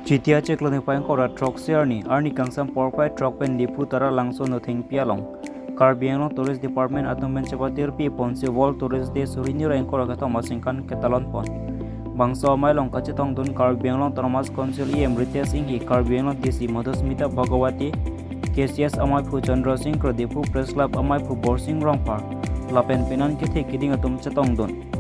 Chitia Cheklani Pankora Troxiarni, Arni Kangsam Porpai Trokpen Dipu Taralangso Nothengpi along. Carbiano Tourist Department Atomen Chepatirpi Ponsi Wall Tourist Day Surinir and Koragata Masinkan Katalon Pon. Bangso Mailong Kachetong Dun Carbiano Thomas Consul EM Rites Ingi Carbiano DC Madhusmita Bhagawati KCS Amaipu Chandra Singh Kradipu Press Club Amaipu Borsing Rongpar Lapen Pinan Kete Kidding Atum Chetong Dun.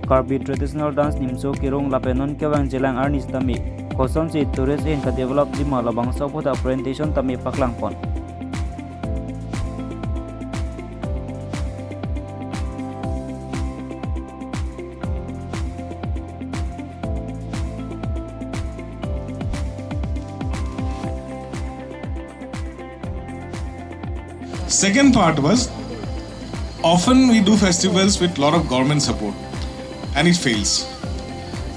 Carbi traditional dance Nimso Kirong Lapenon Kevang Jelang Arnis Tami. Kosom si tourist in ka develop di malabang sa puta presentation Tami Paklang Pon. Second part was, often we do festivals with lot of government support and it fails.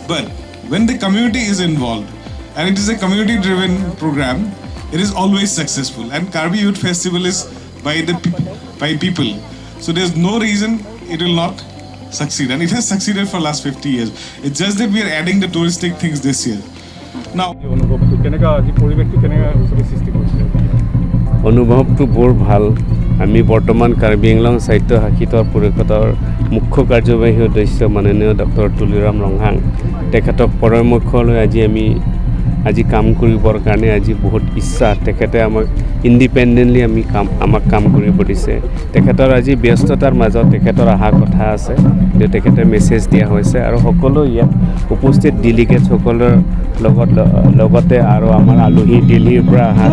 But when the community is involved and it is a community driven program, it is always successful. And Karbi Youth Festival is by people. So there's no reason it will not succeed. And it has succeeded for last 50 years. It's just that we are adding the touristic things this year. Now, অনুভৱটো বৰ ভাল আমি বৰ্তমান কাৰ্বি আংলং সাহিত্য শাখিতৰ পৰিষদৰ মুখ্য কাৰ্যবাহী সদস্য মাননীয় ডক্টৰ তুলিৰাম ৰংহাং তেখেতক পৰামৰ্শলৈ আজি কাম কৰিবৰ কাৰণে আজি বহুত ইচ্ছা তেখেতে আমাক ইন্ডিপেন্ডেন্টলি আমাক কাম কৰিব দিছে তেখেতৰ আজি ব্যস্ততাৰ মাজত তেখেতৰ আহা কথা আছে যে তেখেতে মেছেজ দিয়া হৈছে আৰু সকলো ইয়াত উপস্থিত ডেলিগেট সকলৰ লগতে আৰু আমাৰ আলহী দিল্লীৰ পৰা আহা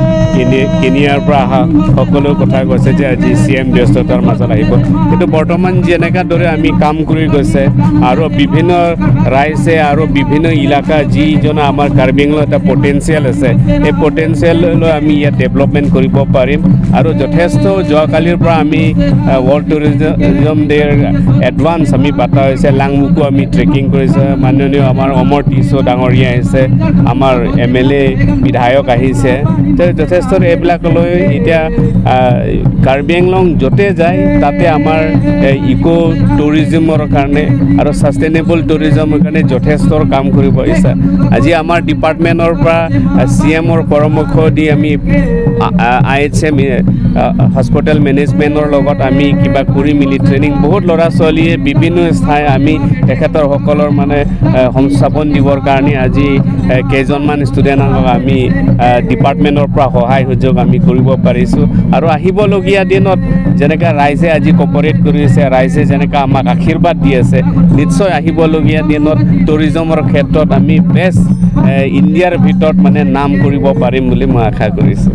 কেনিয়াৰ পৰা আহা সকলো কথা কৈছে যে আজি সিএম ব্যস্ততাৰ মাজত আহিব কিন্তু বৰ্তমান যেনেকা দৰে আমি কাম কৰি গৈছে আৰু বিভিন্ন ৰাইজে আৰু বিভিন্ন ইলাকা যিজন আমাৰ কাৰ্বি আংলং এটা পটেনশিয়াল আছে এই পটেনশিয়াললৈ আমি ইয়াত ডেভেলপমেন্ট কৰিব পাৰিম আৰু যথেষ্ট যোৱাকালিৰ পৰা আমি ৱৰ্ল্ড টুৰিজম ডেৰ এডভান্স আমি পাতা হৈছে লাংমুকো আমি ট্ৰেকিং কৰিছে মাননীয় আমাৰ অমৰ টিছো ডাঙৰীয়া আহিছে আমাৰ এমএলএ বিধায়ক আহিছে যথেষ্ট এইবিলাকলৈ এতিয়া কাৰ্বি আংলং যতে যায় তাতে আমাৰ ইকো টুৰিজমৰ কাৰণে আৰু সাস্টেইনেবল টুৰিজমৰ কাৰণে যথেষ্ট কাম কৰিব ইচ্ছা আজি আমাৰ ডিপাৰ্টমেন্টৰ পৰা সিএমৰ পৰামৰ্শ দি আমি IHM হস্পিটেল মেনেজমেন্টৰ লগত আমি কিবা কৰি মিলি ট্ৰেনিং বহুত ল'ৰা ছোৱালীয়ে বিভিন্ন স্থায় আমি তেখেতৰ সকলৰ মানে সংস্থাপন দিবৰ কাৰণে আজি কেইজনমান ষ্টুডেণ্টক আমি ডিপাৰ্টমেন্টৰ পৰা সহায় সুযোগ আমি কৰিব পাৰিছো আৰু আহিবলগীয়া দিনত যেনেকা ৰাইজে আজি কোঅপাৰেট কৰিছে ৰাইজে যেনেকা আমাক আশীৰ্বাদ দি আছে নিশ্চয় আহিবলগীয়া দিনত টুৰিজমৰ ক্ষেত্ৰত আমি বেষ্ট ইণ্ডিয়াৰ ভিতৰত মানে নাম কৰিব পাৰিম বুলি মই আশা কৰিছো